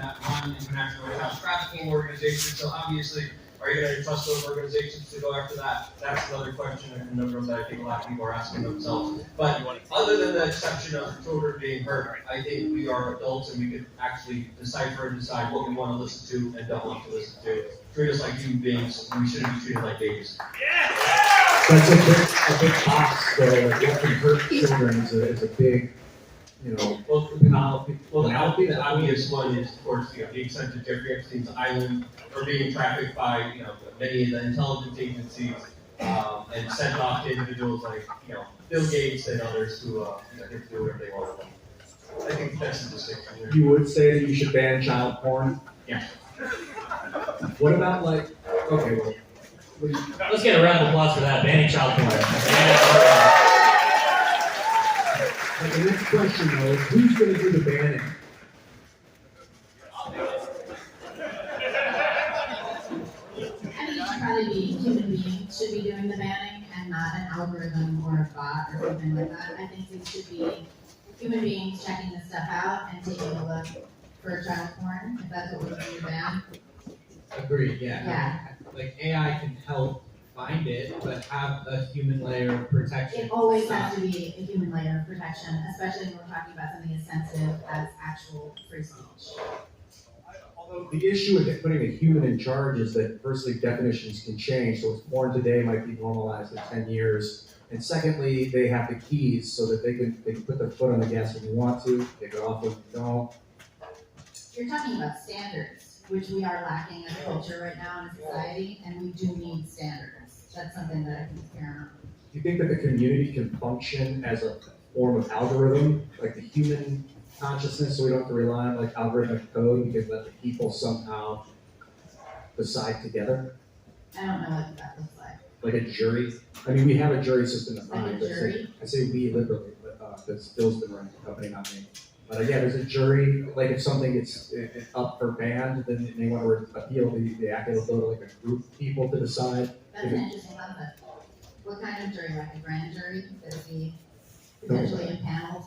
that run international child trafficking organizations. So obviously, are you going to trust those organizations to go after that? That's another question and conundrum that I think a lot of people are asking themselves. But other than the exception of children being hurt, I think we are adults and we can actually decipher and decide what we want to listen to and don't want to listen to. Treat us like human beings. We shouldn't be treated like babies. That's a big box, though. Like, what can hurt children is a big, penalty. The obvious one is, of course, being sent to Jeffrey Epstein's island or being trafficked by, many of the intelligence agencies and sent off to individuals like, Bill Gates and others who can do whatever they want. I think that's the distinction there. You would say that you should ban child porn? Yeah. What about let's get a round of applause for that, banning child porn. The next question, though, is who's going to do the banning? I think it should probably be human beings should be doing the banning and not an algorithm or a bot or something like that. I think it should be human beings checking this stuff out and taking a look for child porn, if that's what we're going to ban. Agreed, yeah. Yeah. Like AI can help find it, but have a human layer of protection. It always has to be a human layer of protection, especially when we're talking about something as sensitive as actual free speech. Although the issue with putting a human in charge is that, firstly, definitions can change. So what's porn today might be normalized in 10 years. And secondly, they have the keys so that they can put their foot on the gas when you want to, take it off when you don't. You're talking about standards, which we are lacking as a culture right now in society, and we do need standards. That's something that I think is paramount. Do you think that the community can function as a form of algorithm, like the human consciousness, so we don't have to rely on like algorithmic code? We could let the people somehow decide together? I don't know what that looks like. Like a jury? I mean, we have a jury system at Like a mine. jury? I say we liberally, but because Bill's been running the company, not me. But yeah, there's a jury. Like if something gets up for banned, then they want to appeal the act. It'll go to like a group of people to decide. That's an interesting concept. What kind of jury? Like a grand jury that would be potentially impaneled?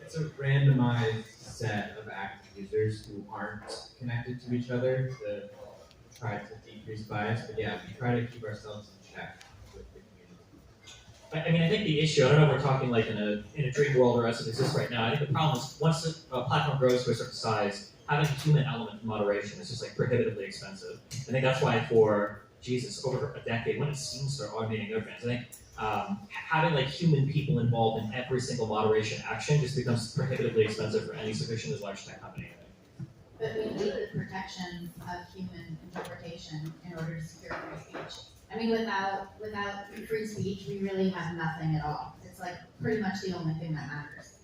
It's a randomized set of active users who aren't connected to each other to try to decrease bias. But yeah, we try to keep ourselves in check with the community. I mean, I think the issue, I don't know if we're talking like in a dream world or as it exists right now. I think the problem is once a platform grows to a certain size, having a human element of moderation is just like prohibitively expensive. I think that's why for over a decade, when it seems to start automating their fans, I think having like human people involved in every single moderation action just becomes prohibitively expensive for any sufficiently large tech company. But we need the protections of human interpretation in order to secure free speech. I mean, without free speech, we really have nothing at all. It's like pretty much the only thing that matters.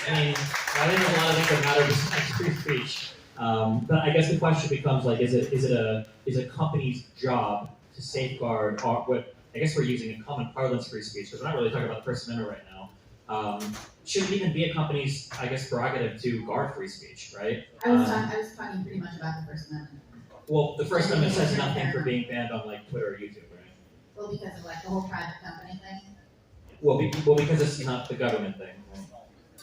I mean, I think there's a lot of things that matter besides free speech. But I guess the question becomes like, is a company's job to safeguard what I guess we're using in common parlance free speech, because we're not really talking about the First Amendment right now. Should it even be a company's, I guess, prerogative to guard free speech, right? I was talking pretty much about the First Amendment. Well, the First Amendment says nothing for being banned on like Twitter or YouTube, right? Well, because of like the whole private company thing. Well, because it's not the government thing. Right?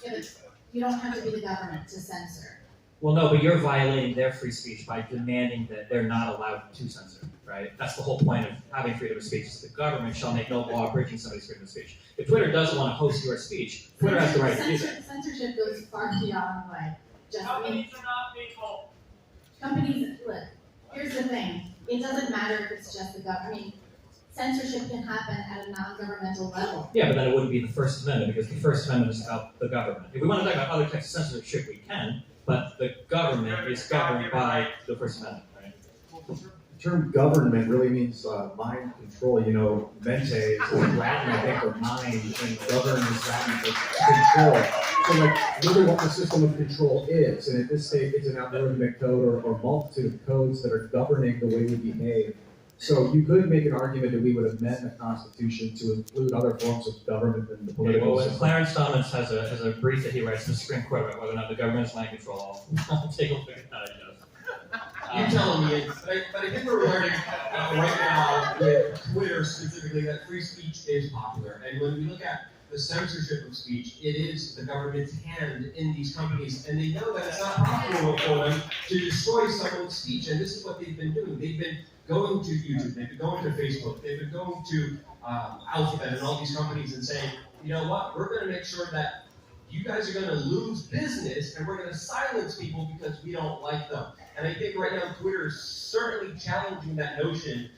Yeah, but you don't have to be the government to censor. Well, no, but you're violating their free speech by demanding that they're not allowed to censor, right? That's the whole point of having freedom of speech, is the government shall make no law abridging somebody's freedom of speech. If Twitter doesn't want to host your speech, Twitter has the right to do that. Censorship goes far beyond like just Companies are not people. companies. Look, here's the thing. It doesn't matter if it's just the government. I mean, censorship can happen at a non-governmental level. Yeah, but then it wouldn't be the First Amendment, because the First Amendment is about the government. If we want to talk about other types of censorship, we can, but the government is governed by the First Amendment, right? The term government really means mind control. Mente is Latin, I think, for mind, and govern is Latin for control. So, like, really what the system of control is, and at this stage, it's an algorithmic code or multitude of codes that are governing the way we behave. So you could make an argument that we would amend the Constitution to include other forms of government than the political Well, when system. Clarence Thomas has a brief that he writes to the Supreme Court about whether or not the government is mind control, I'll take a look at that, I guess. You're telling me, but I think we're learning right now with Twitter specifically that free speech is popular. And when we look at the censorship of speech, it is the government's hand in these companies, and they know that it's not profitable for them to destroy someone's speech, and this is what they've been doing. They've been going to YouTube, they've been going to Facebook, they've been going to Alphabet and all these companies and saying, you know what, we're going to make sure that you guys are going to lose business, and we're going to silence people because we don't like them. And I think right now Twitter is certainly challenging that notion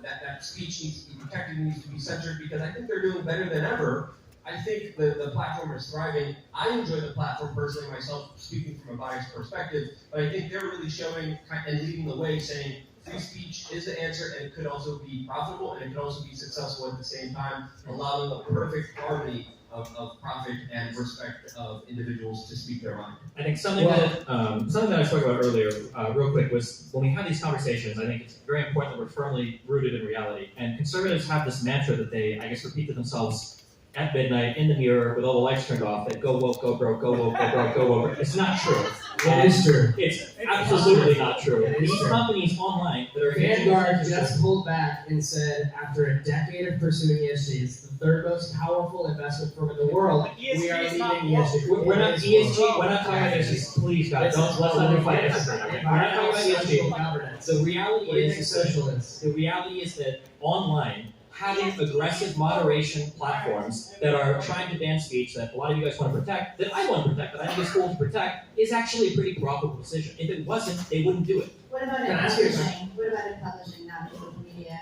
that speech needs to be protected, needs to be censored, because I think they're doing better than ever. I think the platform is thriving. I enjoy the platform personally myself, speaking from a biased perspective, but I think they're really showing and leading the way, saying free speech is the answer, and it could also be profitable, and it could also be successful at the same time, allowing a perfect harmony of profit and respect of individuals to speak their mind. I think something that I spoke about earlier, real quick, was when we have these conversations, I think it's very important that we're firmly rooted in reality. And conservatives have this mantra that they, I guess, repeat to themselves at midnight in the mirror with all the lights turned off, that go woke, go broke, go woke, go broke, go woke. It's not true. It is true. It's absolutely not true. It is These true. companies online that are Vanguard just pulled back and said, after a decade of pursuing ESG, it's the third most powerful investment firm in the world. We are leaving ESG. We're not ESG. We're not talking about ESG. Please, God, let's not be fighting. We're not talking about Social ESG. governance. The reality What do you is think social is? the reality is that online, having aggressive moderation platforms that are trying to ban speech that a lot of you guys want to protect, that I want to protect, that I think it's cool to protect, is actually a pretty profitable decision. If it wasn't, they wouldn't do it. What about in Can I ask you a publishing? What about in publishing, not in social media?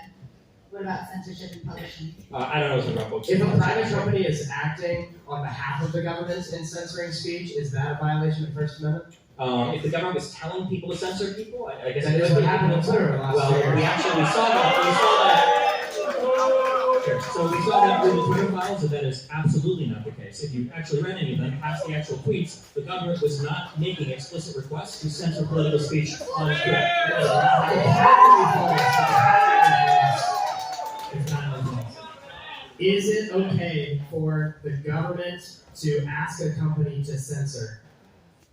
What about censorship in publishing? I don't know what's about books. If a private company is acting on behalf of the government in censoring speech, is that a violation of the First Amendment? If the government was telling people to censor people, I guess That it is would what be. happened on Twitter last Well, year. we saw that. So we saw that through the Twitter files, that is absolutely not the case. If you actually read any of them, past the actual tweets, the government was not making explicit requests to censor political speech on Twitter. That was not It's happening. patently false. It's patently false. Is it okay for the government to ask a company to censor?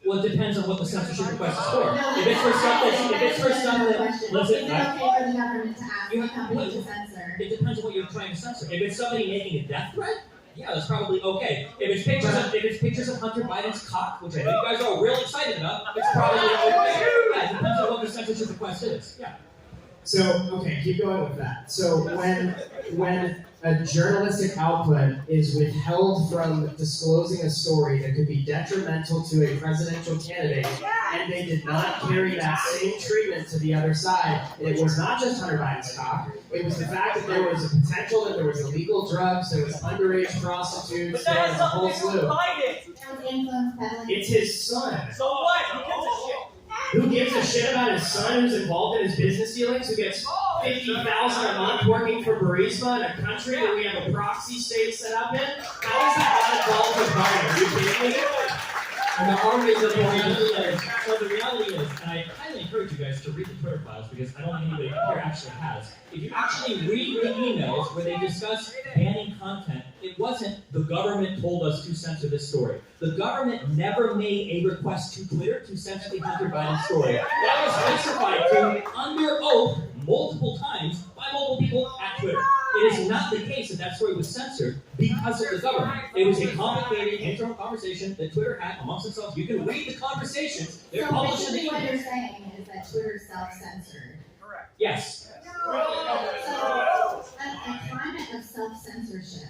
Well, it depends on what the censorship request is for. No, If it's for stuff that's that, if it's for stuff another that, question. listen, Is it okay for the government to ask You- a company to censor? it depends on what you're trying to censor. If it's somebody making a death threat, yeah, that's probably okay. If it's pictures of Hunter Biden's cock, which I know you guys are real excited about, it's probably okay. Yeah, it depends on what the censorship request is. Yeah. So, okay, keep going with that. So when a journalistic output is withheld from disclosing a story that could be detrimental to a presidential candidate, and they did not carry that same treatment to the other side, it was not just Hunter Biden's cock, it was the fact that there was a potential that there was illegal drugs, there was underage prostitutes, there was a whole slew. There was influence peddling. It's his son. So what? Who gives a shit? Who gives a shit about his son who's involved in his business dealings, who gets $50,000 a month working for Burisma in a country that we have a proxy state set up in? How is that not involved with Biden? Are you kidding me? And the reality is, and I highly encourage you guys to read the Twitter files because I don't think anybody here actually has. If you actually read the emails where they discuss banning content, it wasn't the government told us to censor this story. The government never made a request to Twitter to censor the Hunter Biden story. That was testified to under oath multiple times by multiple people at Twitter. It is not the case that that story was censored because of the government. It was a complicated internal conversation that Twitter had amongst themselves. You can read the conversations. They're So published in the basically what you're emails. saying is that Twitter self-censored. Yes. So a climate of self-censorship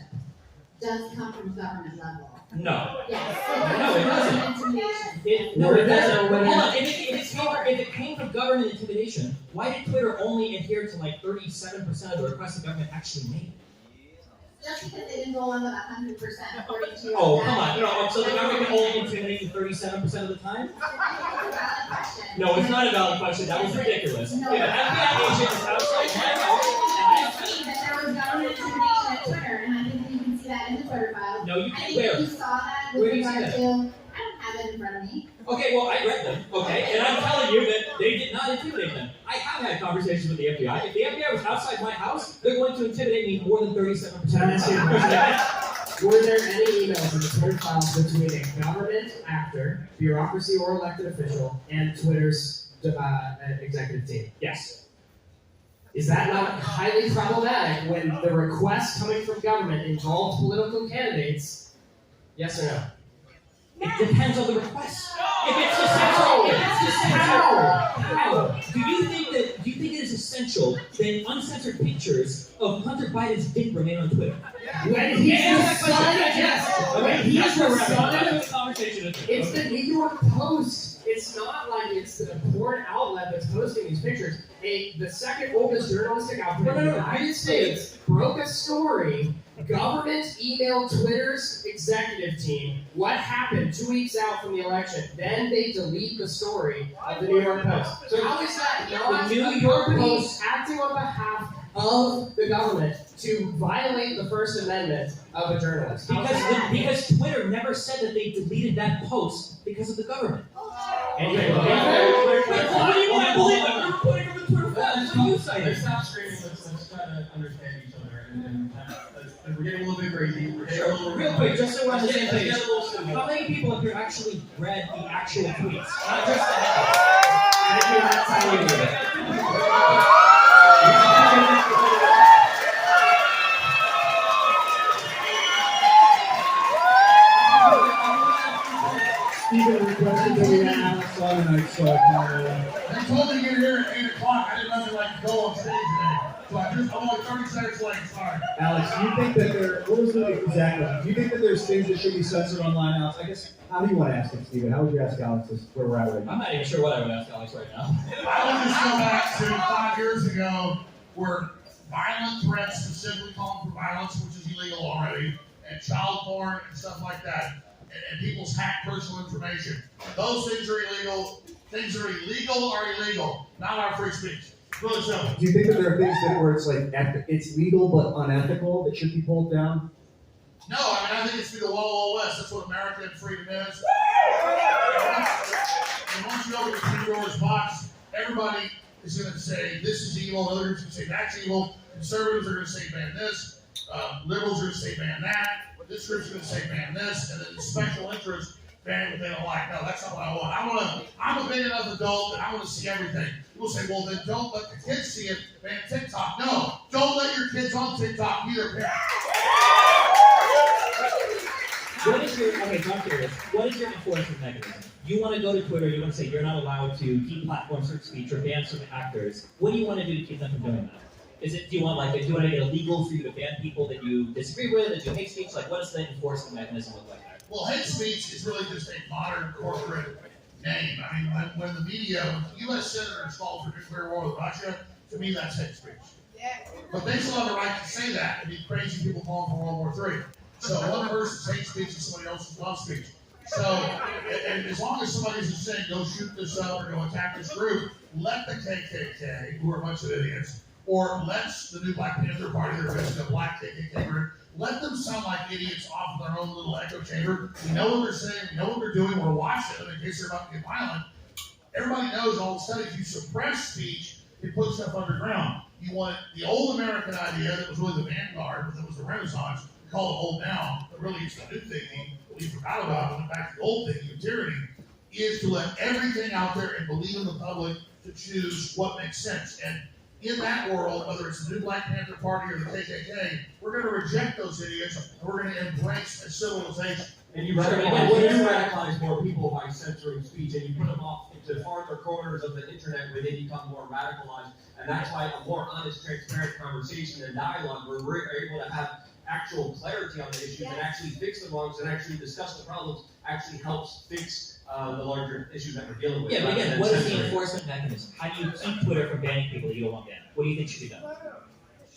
does come from government level. No. Yes. No, it doesn't. Intimidation. No, it doesn't. Hold on. If it came from government intimidation, why did Twitter only adhere to like 37% of the requests the government actually made? Just because they didn't go along with 100% according to your Oh, come on. No, so the government can only intimidate you 37% of the time? That's a valid question. No, it's not a valid question. That was ridiculous. If No. an FBI agent is outside my house, I see that there was government intimidation at Twitter, and I think that you can see that in the Twitter files. no, you I can't. think Where? that you saw that Where with do you see regard that? to, I don't have it in front of me. Okay, well, I read them, okay, and I'm telling you that they did not intimidate them. I have had conversations with the FBI. If the FBI was outside my house, they're going to intimidate me more than 37% Can I of ask the you a time. question? Were there any emails in the Twitter files between a government actor, bureaucracy or elected official, and Twitter's executive team? Yes. Is that not highly problematic when the requests coming from government involve political candidates? Yes or no? It depends on the request. If it's essential, how? Do you think it is essential that uncensored pictures of Hunter Biden's dick remain on Twitter? When he's the son, yes. When he's the son, the conversation. it's the New York Post. It's not like it's the porn outlet that's posting these pictures. The second oldest journalistic outlet in the United States broke a story. Government emailed Twitter's executive team what happened 2 weeks out from the election. Then they delete the story of the New York Post. So how is that not The New a York company Post acting on behalf of the government to violate the First Amendment of a journalist? Because Twitter never said that they deleted that post because of the government. And What do you want to believe? I'm reporting from the Twitter feed. What are you saying? Let's stop screaming. Let's try to understand each other. And we're getting a little bit crazy. We're getting a little Real quick, just so we're on the same Let's page. get a little simple. How many people up here actually read the actual tweets? Not just the headline. Thank you, that's how you do it. Stephen requested that we had Alex on tonight, so I can, They told me to get here at 8 o'clock. I didn't know they like to go on stage today. So I'm only 30 seconds late, sorry. Alex, do you think that what was the exactly? Do you think that there's things that should be censored online, Alex? I guess, how do you want to ask it, Stephen? How would you ask Alex this, where we're at right now? I'm not even sure what I would ask Alex right now. I would just go back to 5 years ago where violent threats, specifically calling for violence, which is illegal already, and child porn and stuff like that, and people's hacked personal information. Those things are illegal. Things that are illegal are illegal, not our free speech. Really simple. Do you think that there are things that where it's like it's legal but unethical that should be pulled down? No, I think it's through the Wild West. That's what American freedom is. And once you open the Pandora's box, everybody is going to say this is evil, other groups are going to say that's evil, conservatives are going to say ban this, liberals are going to say ban that, this group's going to say ban this, and then the special interests ban what they don't like. No, that's not what I want. I'm a big enough adult that I want to see everything. People say, well, then don't let the kids see it, ban TikTok. No, don't let your kids on TikTok either, parents. What is your, okay, so I'm curious, what is your enforcement mechanism? You want to go to Twitter, you want to say you're not allowed to deplatform certain speech or ban certain actors. What do you want to do to keep them from doing that? Do you want to make it illegal for you to ban people that you disagree with, that do hate speech? Like, what does the enforcement mechanism look like there? Well, hate speech is really just a modern corporate name. I mean, when the media, U.S. senators called for nuclear war with Russia, to me that's hate speech. But they still have the right to say that and be crazy people calling for World War III. So one person's hate speech is somebody else's love speech. So, and as long as somebody's just saying, go shoot this up or go attack this group, let the KKK, who are a bunch of idiots, or let the new Black Panther Party, they're basically a black KKK group, let them sound like idiots off of their own little echo chamber. We know what they're saying, we know what they're doing, we're watching them in case they're about to get violent. Everybody knows all the studies, you suppress speech, it puts stuff underground. You want the old American idea that was really the vanguard, but that was the Renaissance, we call it old now, but really it's the new thinking, that we forgot about, and went back to the old thinking of tyranny, is to let everything out there and believe in the public to choose what makes sense. And in that world, whether it's the new Black Panther Party or the KKK, we're going to reject those idiots and we're going to embrace a civilization. And you radicalize more people by censoring speech, and you put them off into farther corners of the internet where they become more radicalized. And that's why a more honest, transparent conversation and dialogue where we're able to have actual clarity on the issues and actually fix the wrongs and actually discuss the problems actually helps fix the larger issues that we're dealing with. Yeah, but rather again, than what is the censoring. enforcement mechanism? How do you keep Twitter from banning people that you don't want banned? What do you think should be done?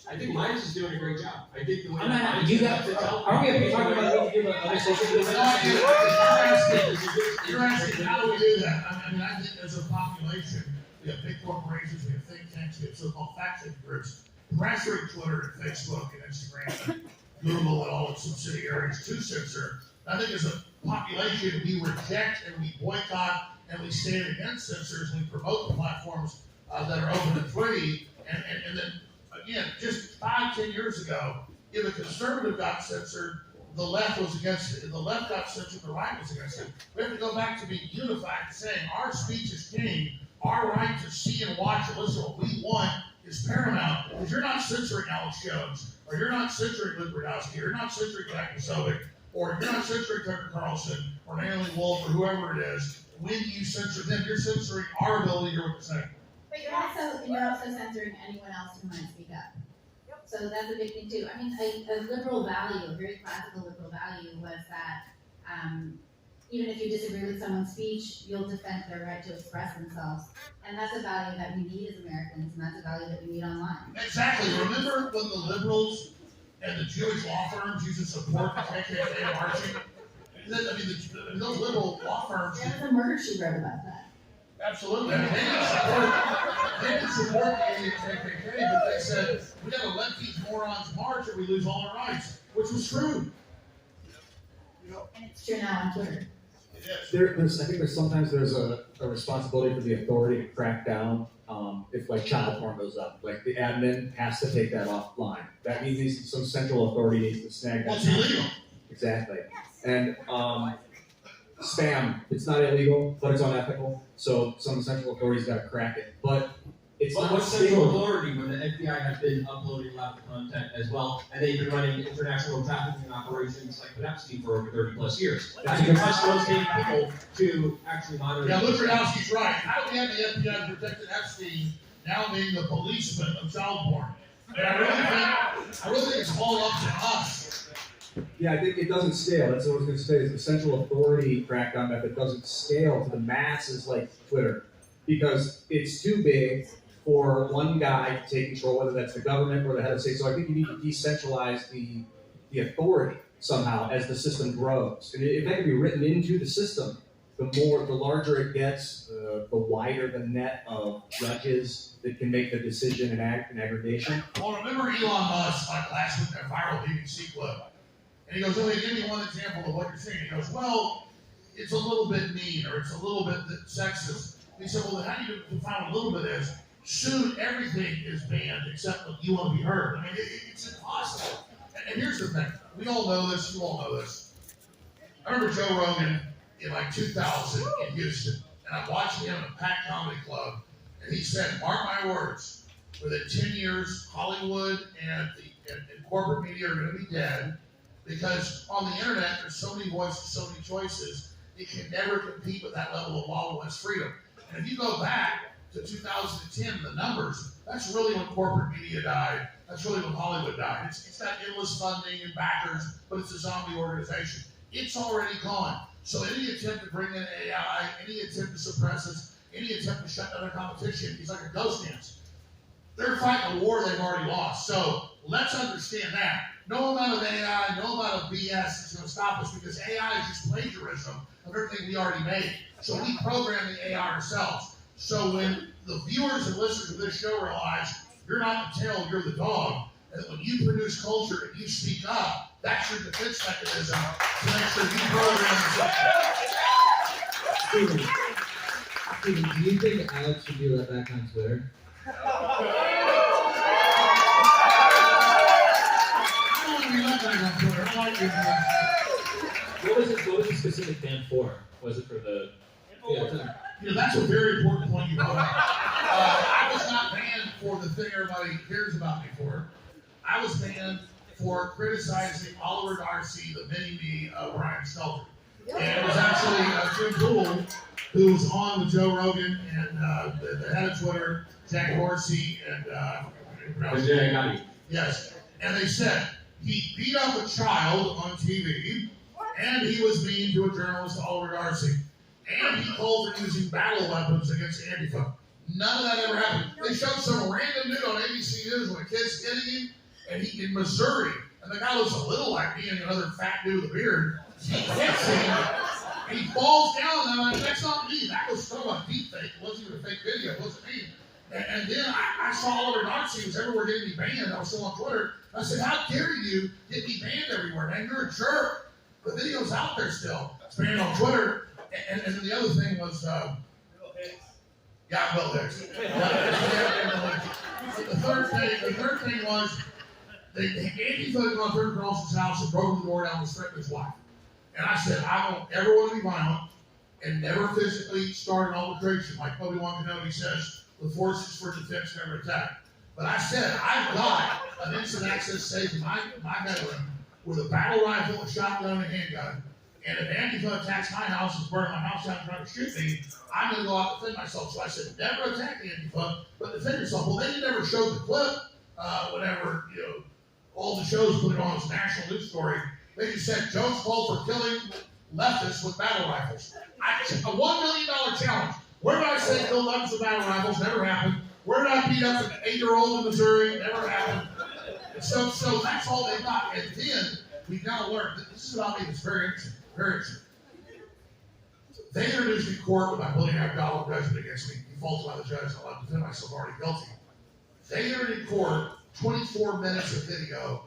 I think Minds is doing a great job. I think the way I'm not. Minds You is got. Are we talking about what to do with other social media? You're asking, how do we do that? I mean, I think as a population, we have big corporations, we have think tanks, we have so-called fact-checking groups, pressuring Twitter and Facebook and Instagram and Google and all its subsidiaries to censor. I think as a population, we reject and we boycott and we stand against censors and we promote the platforms that are open and free. And then, again, just 5-10 years ago, if a conservative got censored, the left was against it. If the left got censored, the right was against it. We have to go back to being unified and saying our speech is king. Our right to see and watch and listen to what we want is paramount, because you're not censoring Alex Jones, or you're not censoring Luke Rudowski, or you're not censoring Jack Posobiec, or you're not censoring Tucker Carlson, or Naomi Wolf, or whoever it is. When you censor them, you're censoring our ability to hear what they're saying. But you're also censoring anyone else who might speak up. So that's a big thing too. I mean, a liberal value, a very classical liberal value was that even if you disagree with someone's speech, you'll defend their right to express themselves. And that's a value that we need as Americans, and that's a value that we need online. Exactly. Remember when the liberals and the Jewish law firms used to support the KKK marching? Those liberal law firms. There was a murder she wrote about that. Absolutely. I mean, they didn't support the KKK, but they said, we gotta let these morons march or we lose all our rights, which was true. And it's true now on Twitter. It is. I think sometimes there's a responsibility for the authority to crack down if like child porn goes up. Like the admin has to take that offline. That means some central authority needs to snag that. Well, it's illegal. Exactly. And spam, it's not illegal, but it's unethical. So some central authorities got to crack it. But it's But not what's central stable. authority when the FBI has been uploading a lot of content as well, and they've been running international trafficking operations like Epstein for over 30 plus years? How do you trust those same people to actually monitor? Yeah, Luke Rudowski's right. How do we have the FBI protected Epstein now being the policeman of child porn? And I really think it's all up to us. Yeah, I think it doesn't scale. That's what I was going to say. Is the central authority crackdown method doesn't scale to the masses like Twitter because it's too big for one guy to take control, whether that's the government or the head of state. So I think you need to decentralize the authority somehow as the system grows. And if that can be written into the system, the larger it gets, the wider the net of judges that can make the decision and act in aggregation. Well, remember Elon Musk, like last week, that viral BBC clip. And he goes, okay, give me one example of what you're saying. He goes, well, it's a little bit mean or it's a little bit sexist. And he said, well, how do you define a little bit is? Soon everything is banned except what you want to be heard. I mean, it's impossible. And here's the thing. We all know this. You all know this. I remember Joe Rogan in like 2000 in Houston. And I'm watching him in a packed comedy club. And he said, mark my words, within 10 years, Hollywood and corporate media are going to be dead. Because on the internet, there's so many voices, so many choices, it can never compete with that level of lawless freedom. And if you go back to 2010, the numbers, that's really when corporate media died. That's really when Hollywood died. It's got endless funding and backers, but it's a zombie organization. It's already gone. So any attempt to bring in AI, any attempt to suppress us, any attempt to shut down their competition is like a ghost dance. They're fighting a war they've already lost. So let's understand that. No amount of AI, no amount of BS is going to stop us because AI is just plagiarism of everything we already made. So we program the AI ourselves. So when the viewers and listeners of this show realize you're not the tail, you're the dog, and that when you produce culture and you speak up, that's your defense mechanism to make sure you program yourself. Steven, do you think Alex should be let back on Twitter? What was the specific ban for? Was it for the? That's a very important point you brought up. I was not banned for the thing everybody cares about me for. I was banned for criticizing Oliver Darcy, the mini-me of Brian Stelter. And it was actually Tim Pool, who was on with Joe Rogan and the head of Twitter, Jack Dorsey, and yes. And they said he beat up a child on TV, and he was mean to a journalist, Oliver Darcy, and he called for using battle weapons against Antifa. None of that ever happened. They showed some random dude on ABC News when a kid's hitting him, and he in Missouri, and the guy looks a little like me and another fat dude with a beard. He hits him, and he falls down, and I'm like, that's not me. That was from a deep fake. It wasn't even a fake video. It wasn't me. And then I saw Oliver Darcy was everywhere getting me banned. I was still on Twitter. I said, how dare you get me banned everywhere, man? You're a jerk. The video's out there still. It's banned on Twitter. And then the other thing was, yeah, Bill Hicks. But the third thing was, Andy put on Tucker Carlson's house and broke the door down and threatened his wife. And I said, I don't ever want to be violent and never physically start an altercation. Like Obi-Wan Kenobi says, the forces for defense never attack. But I said, I've got an instant access safe in my bedroom with a battle rifle, a shotgun, and a handgun. And if Antifa attacks my house and burns my house down and trying to shoot me, I'm going to go out and defend myself. So I said, never attack Antifa, but defend yourself. Well, they never showed the clip whenever, all the shows put it on as a national news story. They just said, Jones called for killing leftists with battle rifles. A $1 million challenge. Where did I say kill leftists with battle rifles? Never happened. Where did I beat up an 8-year-old in Missouri? Never happened. So that's all they got. And then we've now learned that this is about me. It's very interesting. Very interesting. They introduced me in court with my $1.5 million judgment against me, defaulted by the judge, and allowed to defend myself already guilty. They entered in court 24 minutes of video,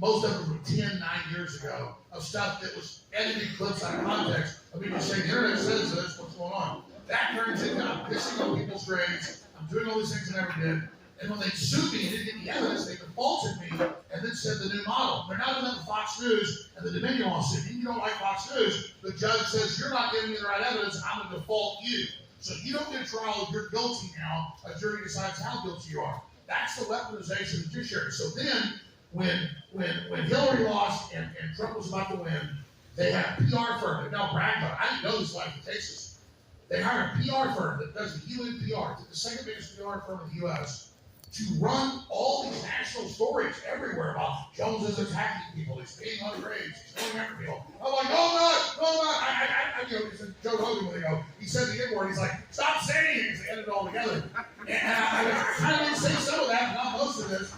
most of them from 9 years ago, of stuff that was edited clips out of context of me just saying, the internet says this, what's going on? That turns into I'm pissing on people's graves, I'm doing all these things I never did. And when they sued me and didn't get the evidence, they defaulted me and then said the new model. They're now doing the Fox News and the Dominion lawsuit. If you don't like Fox News, the judge says, you're not giving me the right evidence, I'm going to default you. So you don't get a trial if you're guilty now, a jury decides how guilty you are. That's the weaponization of the judiciary. So then, when Hillary lost and Trump was about to win, they had a PR firm that now bragged about it. I didn't know this life in Texas. They hired a PR firm that does the Helium PR, the second biggest PR firm in the U.S., to run all these national stories everywhere about Jones is attacking people, he's peeing on graves, he's killing every people. I'm like, no, Joe Rogan, he said the N-word, he's like, stop saying it, because they ended it all together. And I kind of didn't say some of that, but not most of this.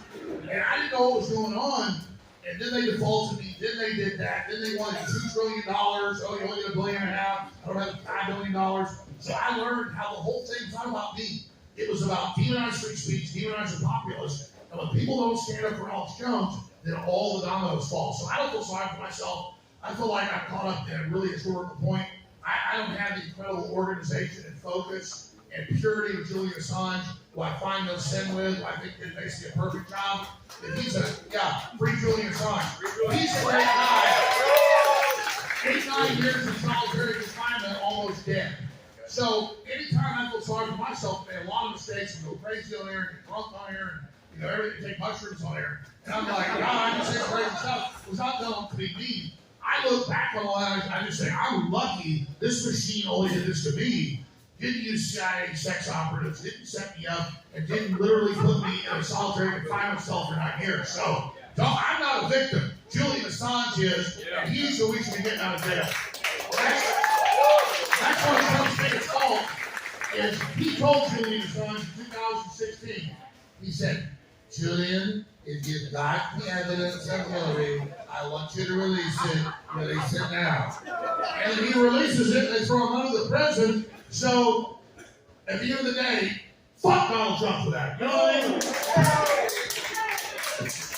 And I didn't know what was going on. And then they defaulted me, then they did that, then they wanted $2 trillion, oh, you only get $1.5 billion, I don't have $5 billion. So I learned how the whole thing was not about me. It was about demonizing free speech, demonizing populists. And when people don't stand up for Alex Jones, then all the dominoes fall. So I don't feel sorry for myself. I feel like I'm caught up in a really historical point. I don't have the incredible organization and focus and purity of Julian Assange, who I find no sin with, who I think did basically a perfect job. And he's free Julian Assange. He's a great guy. 8-9 years in solitary confinement, almost dead. So anytime I feel sorry for myself, I made a lot of mistakes and go crazy on here and get drunk on here and everything, take mushrooms on here. And I'm like, God, I just say crazy stuff. It was not done to be mean. I look back on all that, I just say, I'm lucky this machine only did this to me. Didn't use CIA sex operatives, didn't set me up, and didn't literally put me in a solitary confinement cell for 9 years. So I'm not a victim. Julian Assange is, and he's who we should be getting out of jail. That's what Trump's biggest fault is. He told Julian Assange in 2016, he said, Julian, if you've got the evidence of Hillary, I want you to release it. Release it now. And he releases it, they throw him under the prison. So, at the end of the day, fuck Donald Trump for that. You know what I mean?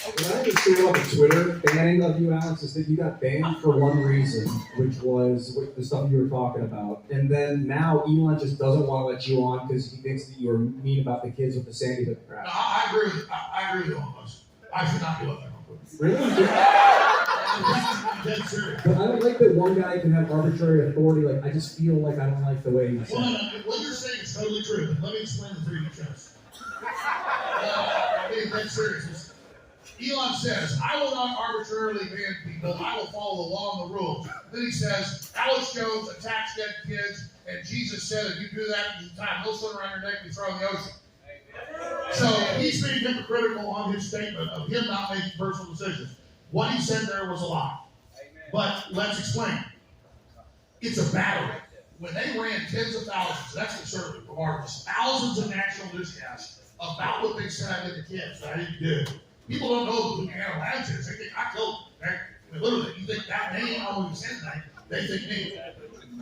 What I just threw up on Twitter banning of you, Alex, is that you got banned for one reason, which was the stuff you were talking about. And then now Elon just doesn't want to let you on because he thinks that you were mean about the kids with the Sandy Hook crash. No, I agree with all of us. I should not do it. Really? I'm dead serious. But I don't like that one guy can have arbitrary authority. Like, I just feel like I don't like the way you say Well, it. what you're saying is totally true, but let me explain the 3D chess. I'm being dead serious. Elon says, I will not arbitrarily ban people. I will follow the law and the rules. Then he says, Alex Jones attacks dead kids, and Jesus said, if you do that, you tie a millstone around your neck and you throw in the ocean. So he's being hypocritical on his statement of him not making personal decisions. What he said there was a lie. But let's explain. It's a battery. When they ran tens of thousands, that's conservative, regardless, thousands of national newscasts about what they said I did to kids that I didn't do. People don't know who Anna Labs is. They think I killed them. I mean, literally, you think that name, I don't know who said that. They think me.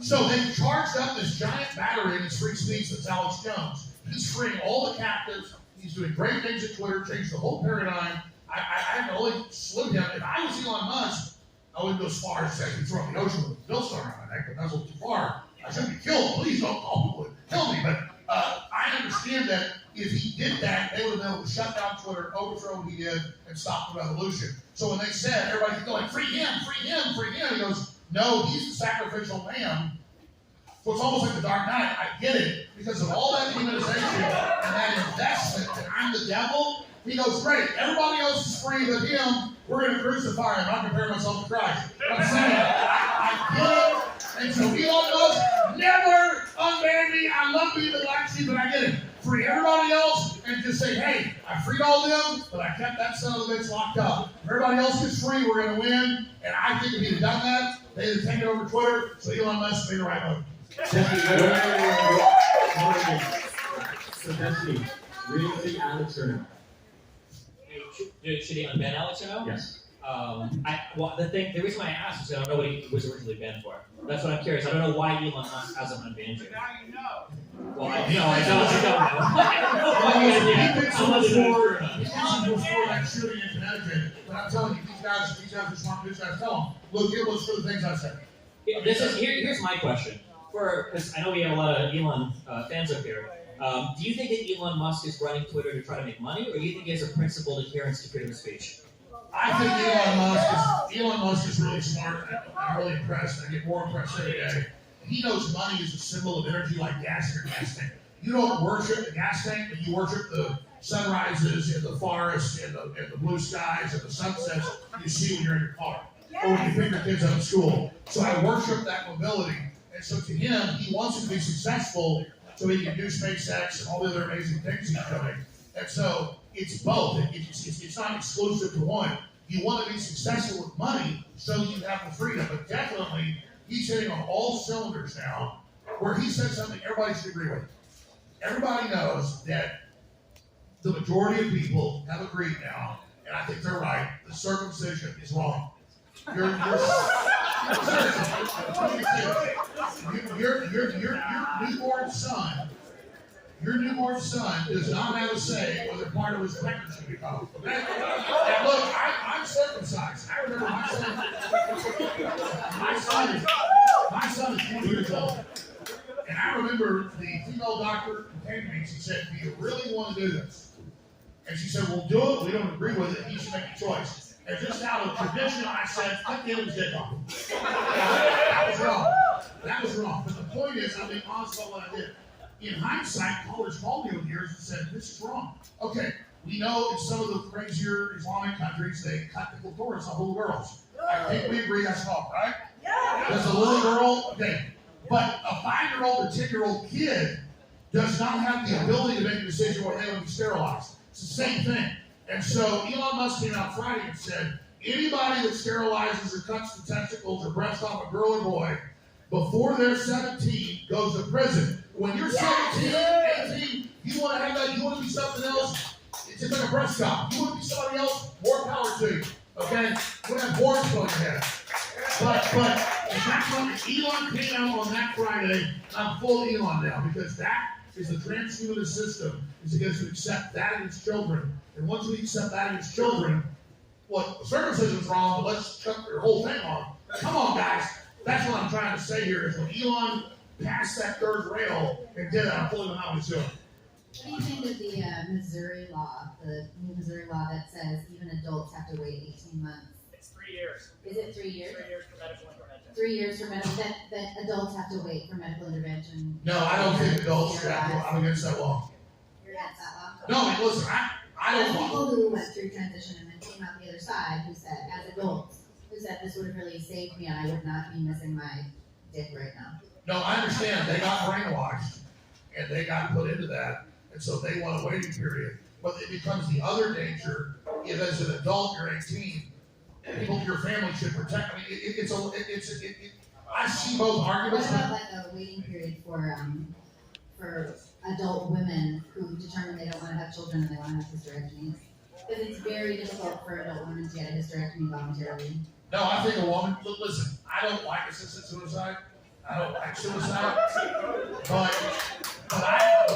So they charged up this giant battery in his free speech that's Alex Jones. He's freeing all the captives. He's doing great things at Twitter, changed the whole paradigm. I can only salute him. If I was Elon Musk, I wouldn't go as far as saying he's throwing the ocean with a millstone around my neck, but that's a little too far. I shouldn't be killed. Please don't call people and kill me. But I understand that if he did that, they would have been able to shut down Twitter, overthrow what he did, and stop the revolution. So when they said, everybody's going, free him, free him, free him, he goes, no, he's the sacrificial lamb. So it's almost like the Dark Knight. I get it. Because of all that demonization and that investment that I'm the devil, He goes, great, everybody else is free but him, we're going to crucify him. I compare myself to Christ. I'm saying, I get it. And so Elon Musk never unban me. I love being the black sheep, but I get it. Free everybody else and just say, hey, I freed all them, but I kept that son of a bitch locked up. If everybody else gets free, we're going to win. And I think if he'd have done that, they'd have taken over Twitter, so Elon Musk made the right move. So Destiny, really Alex or no? Should he unban Alex or no? Yes. The reason why I asked is I don't know what he was originally banned for. That's what I'm curious. I don't know why Elon Musk hasn't unbanned you. Now you know. Well, I don't know. He was for that shooting in Connecticut, but I'm telling you, these guys are smart. These guys tell them, look, it was for the things I said. Here's my question. Because I know we have a lot of Elon fans up here. Do you think that Elon Musk is running Twitter to try to make money, or do you think he has a principled adherence to freedom of speech? I think Elon Musk is really smart. I'm really impressed. I get more impressed every day. He knows money is a symbol of energy like gas in your gas tank. You don't worship the gas tank, but you worship the sunrises and the forests and the blue skies and the sunsets you see when you're in your car or when you pick your kids up at school. So I worship that mobility. And so to him, he wants to be successful so he can do SpaceX and all the other amazing things he's doing. And so it's both. It's not exclusive to one. You want to be successful with money so you have the freedom. But definitely, he's hitting on all cylinders now where he said something everybody should agree with. Everybody knows that the majority of people have agreed now, and I think they're right, the circumcision is wrong. Your newborn son does not have a say whether part of his pregnancy should be cut. Okay? And look, I'm circumcised. I remember my son is 20 years old. And I remember the female doctor who came to me and she said, do you really want to do this? And she said, we'll do it. We don't agree with it. He should make a choice. And just out of tradition, I said, cut the end of his dick off. That was wrong. That was wrong. But the point is, I'm being honest about what I did. In hindsight, callers called me over the years and said, this is wrong. Okay, we know in some of the crazier Islamic countries, they cut the clitoris off little girls. I think we agree that's wrong, right? Does a little girl, okay. But a 5-year-old or 10-year-old kid does not have the ability to make a decision whether they want to be sterilized. It's the same thing. And so Elon Musk came out Friday and said, anybody that sterilizes or cuts the testicles or breast off a girl or boy before they're 17 goes to prison. When you're 17, 18, you want to have that, you want to be something else, it's just like a breast cup. You want to be somebody else, more power to you. Okay? You want to have horns on your head. But that's what Elon came out on that Friday. I'm full of Elon now because that is the transhumanist system. Is to get us to accept that in its children. And once we accept that in its children, well, the circumcision is wrong, but let's cut your whole thing off. Come on, guys. That's what I'm trying to say here is when Elon passed that third rail and did it, I'm fully behind what he's doing. What do you think of the Missouri law, the new Missouri law that says even adults have to wait 18 months? It's 3 years. Is it 3 years? 3 years for medical intervention. 3 years for medical, that adults have to wait for medical intervention? No, I don't think adults should have to. I'm against that law. You're against that law? No, I mean, listen, I don't There's want. people who went through transition and then came out the other side who said, as adults, who said this would have really saved me and I would not be missing my dick right now. No, I understand. They got brainwashed and they got put into that. And so they want a waiting period. But it becomes the other danger if as an adult you're 18, people your family should protect. I mean, I see both What arguments. about like a waiting period for adult women who determine they don't want to have children and they want to have hysterectomies? Because it's very difficult for adult women to get a hysterectomy voluntarily. No, I think a woman, listen, I don't like assisted suicide. I don't like suicide. But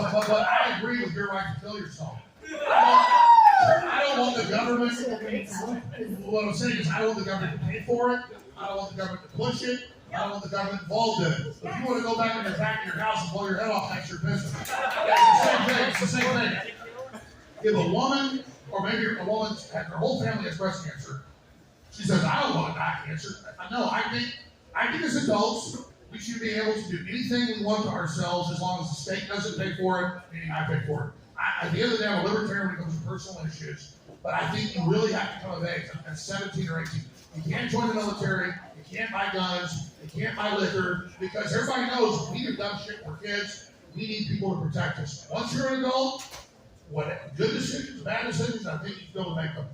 I agree with your right to kill yourself. I don't want the government. It's the government's help. What I'm saying is I don't want the government to pay for it. I don't want the government to push it. I don't want the government involved in it. If you want to go back in the back of your house and blow your head off, that's your business. It's the same thing. It's the same thing. If a woman, or maybe a woman, her whole family has breast cancer, she says, I don't want to die of cancer. No, I think as adults, we should be able to do anything we want to ourselves as long as the state doesn't pay for it, meaning I pay for it. at the end of the day, I'm a libertarian when it comes to personal issues, but I think you really have to come of age at 17 or 18. You can't join the military, you can't buy guns, you can't buy liquor, because everybody knows we do dumb shit for kids. We need people to protect us. Once you're an adult, what good decisions, bad decisions, I think you can go make them.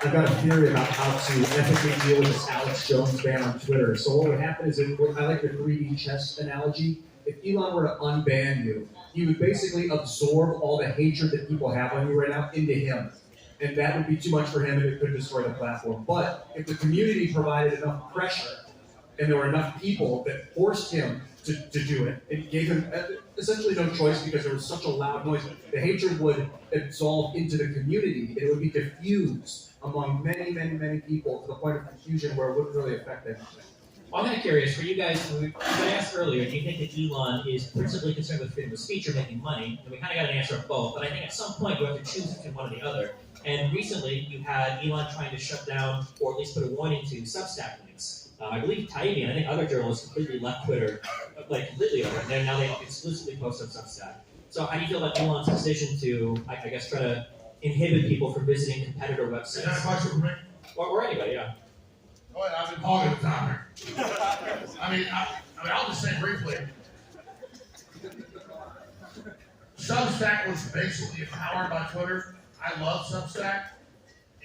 I've got a theory about how to ethically deal with this Alex Jones ban on Twitter. So what would happen is, I like the 3D chess analogy. If Elon were to unban you, he would basically absorb all the hatred that people have on you right now into him. And that would be too much for him, and it could destroy the platform. But if the community provided enough pressure, and there were enough people that forced him to do it, it gave him essentially no choice because there was such a loud noise, the hatred would absolve into the community, and it would be diffused among many, many, many people to the point of confusion where it wouldn't really affect anything. Well, I'm kind of curious, for you guys, I asked earlier, do you think that Elon is principally concerned with freedom of speech or making money? And we kind of got an answer of both, but I think at some point you have to choose between one or the other. And recently, you had Elon trying to shut down, or at least put a warning to Substack links. I believe Taibbi and I think other journalists completely left Twitter, like completely over it. And now they exclusively post on Substack. So how do you feel about Elon's decision to, I guess, try to inhibit people from visiting competitor websites? Is that a question for me? Or anybody, yeah. Go ahead, I've been hogging the topic. I mean, I'll just say briefly. Substack was basically empowered by Twitter. I love Substack,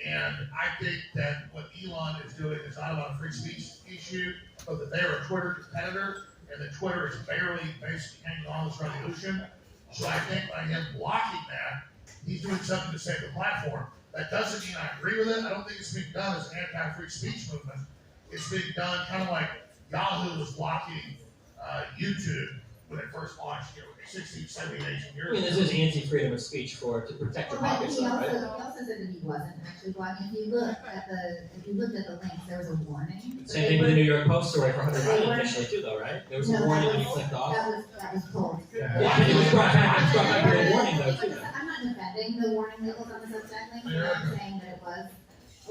and I think that what Elon is doing is not about a free speech issue, but that they are a Twitter competitor, and that Twitter is barely basically hanging on this revolution. So I think by him blocking that, he's doing something to save the platform. That doesn't mean I agree with it. I don't think it's being done as an anti-free speech movement. It's being done kind of like Yahoo was blocking YouTube when it first launched, 60, 70, 18 years I mean, this ago. is anti-freedom of speech to protect your Well, pockets, he though, also, right? he also said that he wasn't actually blocking. If you looked at the links, there was a warning. Same thing with the New York Post story for Hunter Biden initially too, though, right? There was a warning when you clicked off. That was pulled. Yeah, it was brought back with a warning though, too. I'm not defending the warning labels on the Substack link. I'm saying that it was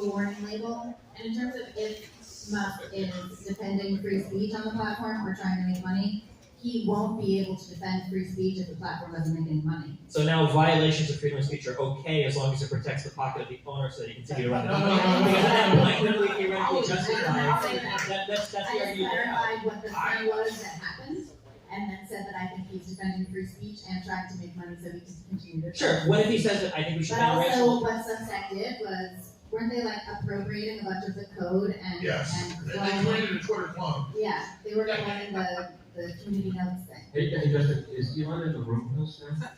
a warning label. And in terms of if Musk is defending free speech on the platform or trying to make money, he won't be able to defend free speech if the platform doesn't make any money. So now violations of freedom of speech are okay as long as it protects the pocket of the owner so that he can continue to run the No, company. no, no, no, Because no, at no, that no, point, literally theoretically justified. That's the I just argument they have. clarified what the thing was that happened, and then said that I think he's defending free speech and trying to make money so he can continue to. Sure, what if he says that I think we should But ban also, racial? what Substack did was, weren't they like appropriating a bunch of the code and Yes, and they flying- created a Twitter clone. yeah, they were cloning the community notes thing. Hey, Justin, is Elon in the room with us now?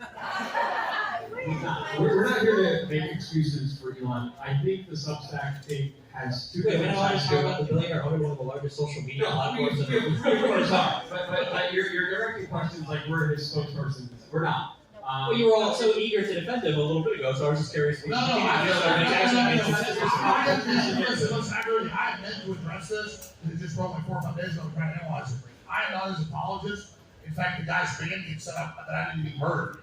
We're not here to make excuses for Elon. I think the Substack thing has two Wait, we're different not allowed to sides talk to about it. the billionaire owner of one of the largest social media No, platforms in the of course not. But you're directing questions like we're his spokesperson. We're not. Well, you were all so eager to defend him a little bit ago, so I was just curious. No, I meant to address this, and it just broke my 4 or 5 days ago trying to analyze it. I am not his apologist. In fact, the guy's banned me and set up that I need to be murdered.